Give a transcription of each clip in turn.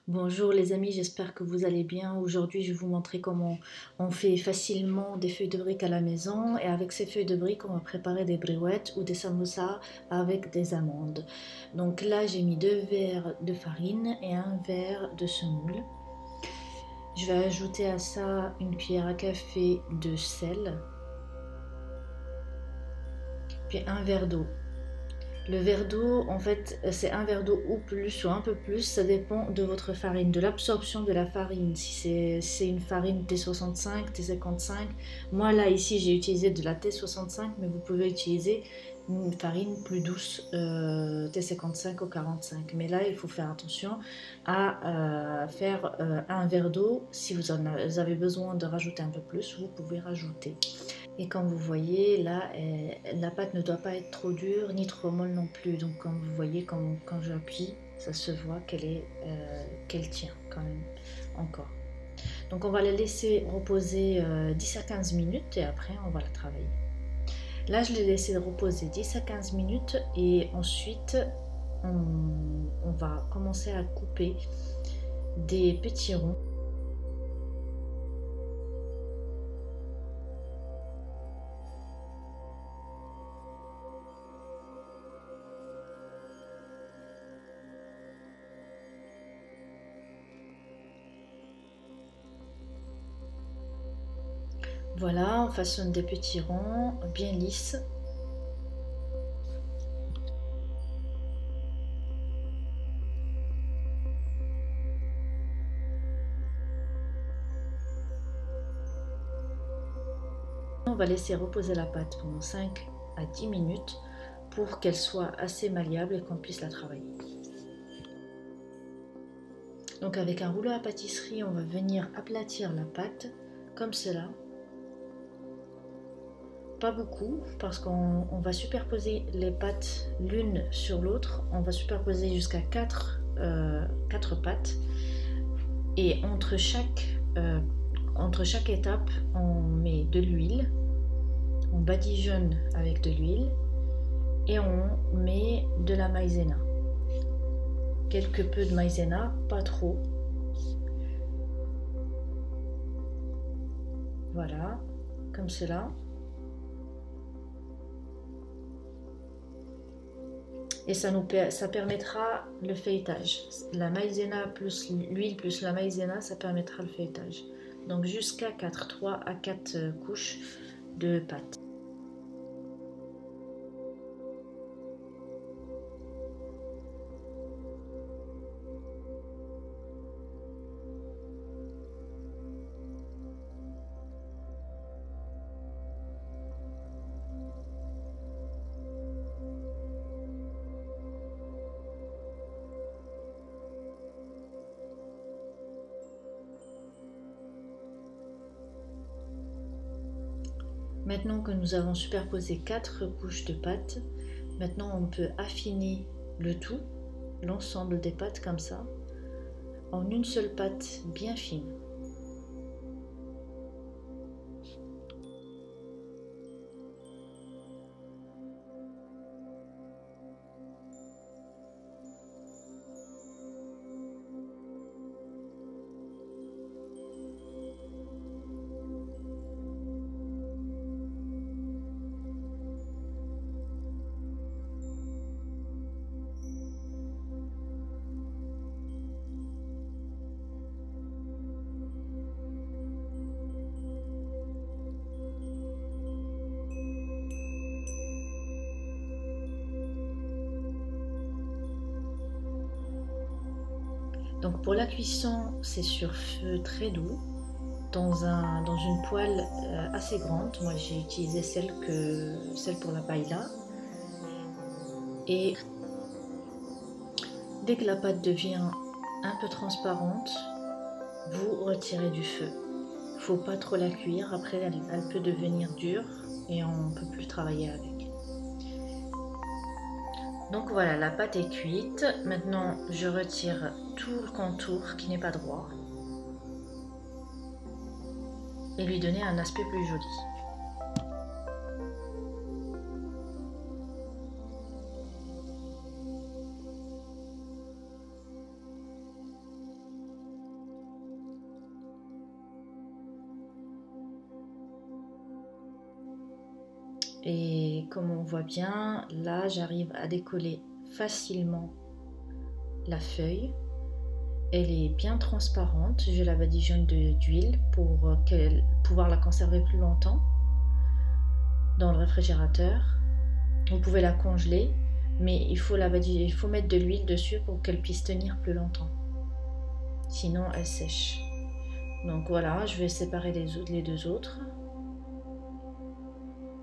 Bonjour les amis, j'espère que vous allez bien. Aujourd'hui, je vais vous montrer comment on fait facilement des feuilles de briques à la maison. Et avec ces feuilles de briques, on va préparer des brouettes ou des samoussas avec des amandes. Donc là, j'ai mis 2 verres de farine et 1 verre de semoule. Je vais ajouter à ça une cuillère à café de sel, puis 1 verre d'eau. Le verre d'eau, en fait, c'est 1 verre d'eau ou plus ou un peu plus, ça dépend de votre farine, de l'absorption de la farine. Si c'est une farine T65, T55, moi là ici j'ai utilisé de la T65, mais vous pouvez utiliser une farine plus douce, T55 ou 45. Mais là il faut faire attention à faire 1 verre d'eau. Si vous avez besoin de rajouter un peu plus, vous pouvez rajouter. Et comme vous voyez, là, la pâte ne doit pas être trop dure ni trop molle non plus. Donc comme vous voyez, quand j'appuie, ça se voit qu'elle tient quand même encore. Donc on va la laisser reposer 10 à 15 minutes et après on va la travailler. Là, je l'ai laissé reposer 10 à 15 minutes et ensuite on va commencer à couper des petits ronds. Voilà, on façonne des petits ronds bien lisses. On va laisser reposer la pâte pendant 5 à 10 minutes pour qu'elle soit assez malléable et qu'on puisse la travailler. Donc avec un rouleau à pâtisserie, on va venir aplatir la pâte comme cela. Pas beaucoup parce qu'on va superposer les pâtes l'une sur l'autre. On va superposer jusqu'à 4 pâtes et entre chaque étape, on met de l'huile. On badigeonne avec de l'huile et on met de la maïzena. Quelque peu de maïzena, pas trop. Voilà, comme cela. Et ça permettra le feuilletage. La maïzena plus l'huile plus la maïzena, ça permettra le feuilletage. Donc jusqu'à 3 à 4 couches de pâte. Maintenant que nous avons superposé 4 couches de pâte, maintenant on peut affiner le tout, l'ensemble des pâtes comme ça, en une seule pâte bien fine. Donc pour la cuisson, c'est sur feu très doux, dans une poêle assez grande. Moi j'ai utilisé celle pour la paella. Et dès que la pâte devient un peu transparente, vous retirez du feu. Il ne faut pas trop la cuire, après elle peut devenir dure et on ne peut plus travailler avec. Donc voilà, la pâte est cuite. Maintenant, je retire tout le contour qui n'est pas droit et lui donner un aspect plus joli. Et comme on voit bien, là j'arrive à décoller facilement la feuille. Elle est bien transparente, je la badigeonne d'huile pour pouvoir la conserver plus longtemps dans le réfrigérateur. Vous pouvez la congeler, mais il faut mettre de l'huile dessus pour qu'elle puisse tenir plus longtemps. Sinon elle sèche. Donc voilà, je vais séparer les deux autres.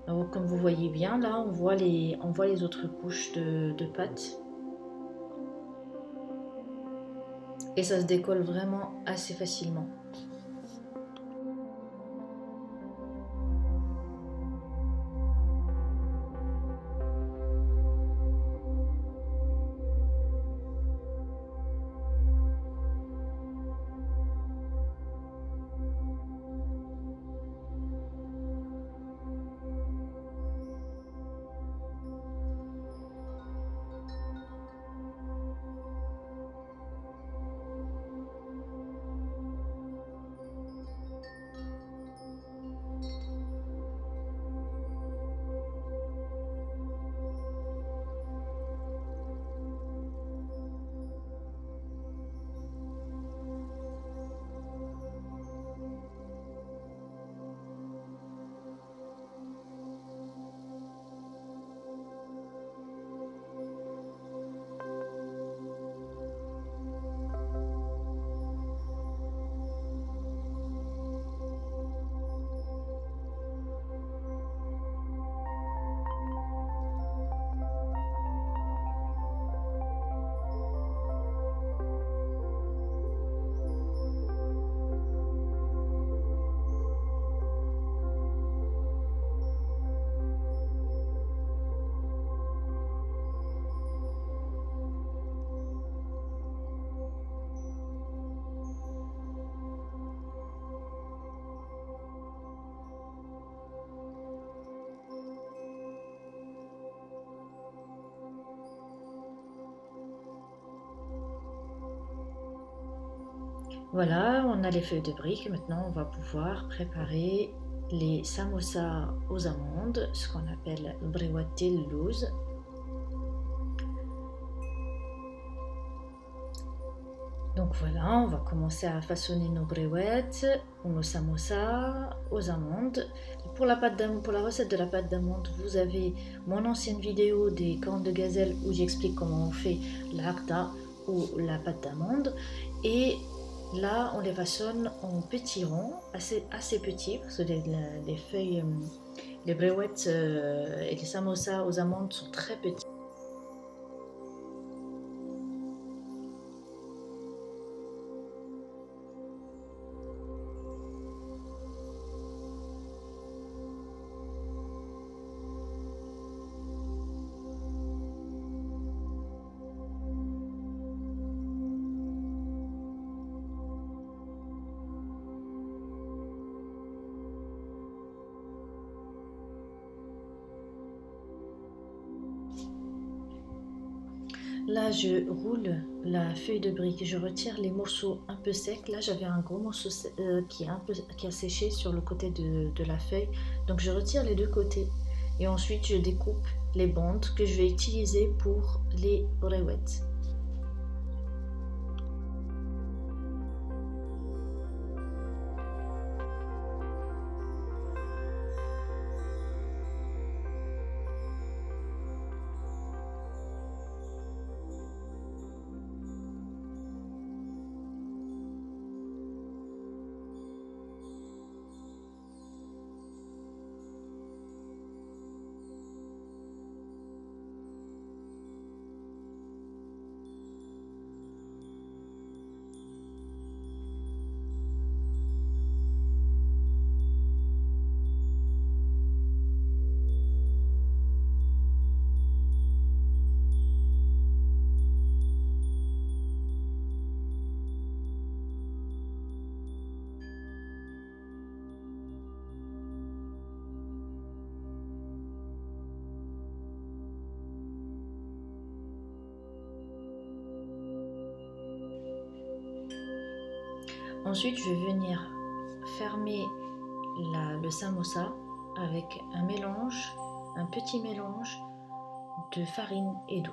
Alors, comme vous voyez bien, là on voit les autres couches de pâte. Et ça se décolle vraiment assez facilement. Voilà, on a les feuilles de briques. Maintenant, on va pouvoir préparer les samosas aux amandes, ce qu'on appelle brewati louz. Donc voilà, on va commencer à façonner nos bréouettes ou nos samosas aux amandes. Pour la recette de la pâte d'amande, vous avez mon ancienne vidéo des cornes de gazelle où j'explique comment on fait l'arda ou la pâte d'amande. Et là, on les façonne en petits ronds, assez petits, parce que les feuilles, les bréouettes et les samosas aux amandes sont très petits. Là, je roule la feuille de brique, je retire les morceaux un peu secs. Là, j'avais un gros morceau qui a séché sur le côté de la feuille. Donc, je retire les deux côtés et ensuite, je découpe les bandes que je vais utiliser pour les bréouettes. Ensuite, je vais venir fermer le samosa avec un mélange un petit mélange de farine et d'eau.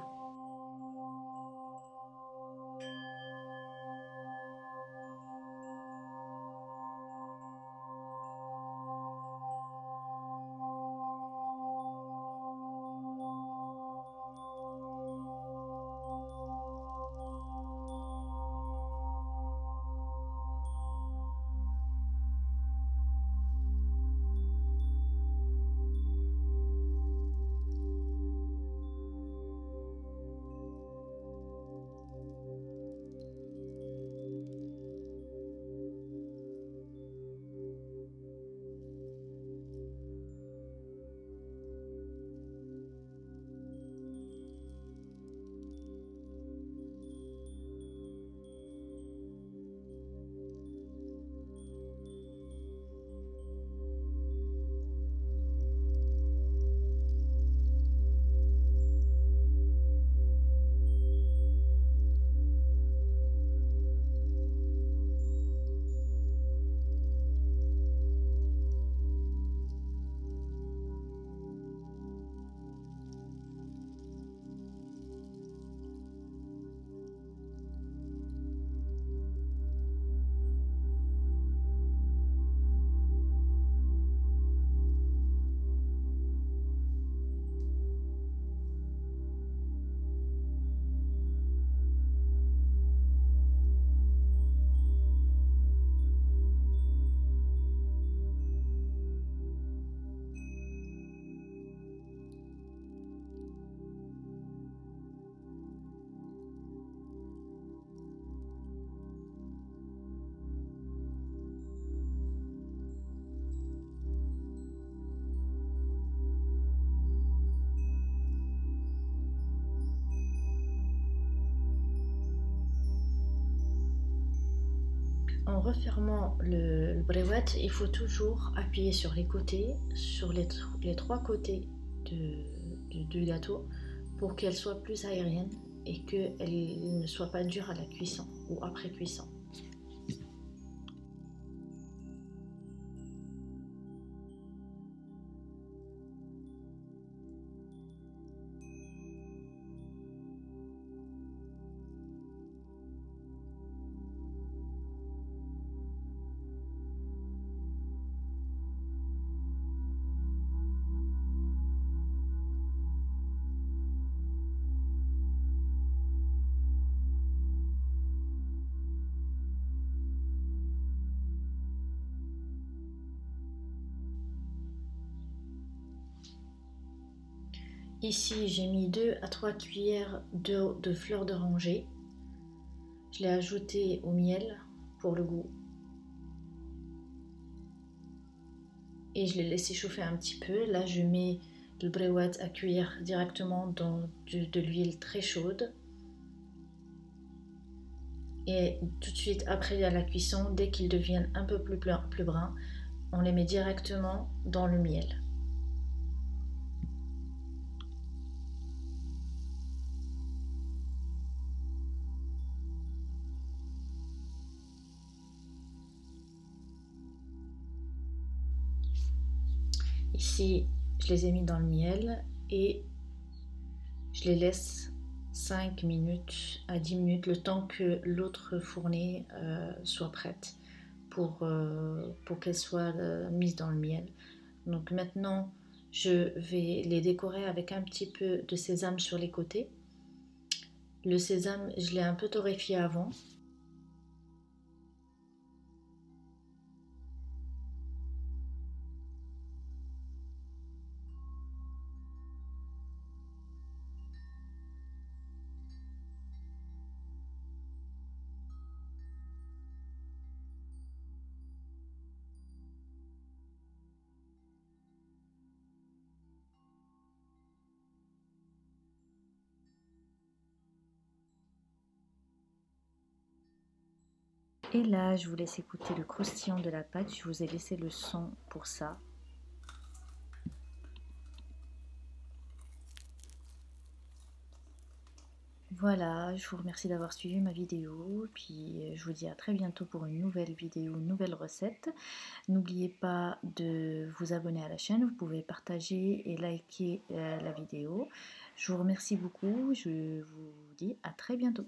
En refermant le bréouette, il faut toujours appuyer sur les côtés, sur les trois côtés du gâteau pour qu'elle soit plus aérienne et qu'elle ne soit pas dure à la cuisson ou après cuisson. Ici, j'ai mis 2 à 3 cuillères de fleur d'oranger. Je l'ai ajouté au miel pour le goût. Et je l'ai laissé chauffer un petit peu. Là, je mets le bréouette à cuire directement dans de l'huile très chaude. Et tout de suite après la cuisson, dès qu'ils deviennent un peu plus bruns, on les met directement dans le miel. Ici, je les ai mis dans le miel et je les laisse 5 minutes à 10 minutes, le temps que l'autre fournée soit prête pour qu'elle soit mise dans le miel. Donc maintenant, je vais les décorer avec un petit peu de sésame sur les côtés. Le sésame, je l'ai un peu torréfié avant. Et là, je vous laisse écouter le croustillant de la pâte. Je vous ai laissé le son pour ça. Voilà, je vous remercie d'avoir suivi ma vidéo, puis je vous dis à très bientôt pour une nouvelle vidéo, une nouvelle recette. N'oubliez pas de vous abonner à la chaîne, vous pouvez partager et liker la vidéo. Je vous remercie beaucoup, je vous dis à très bientôt.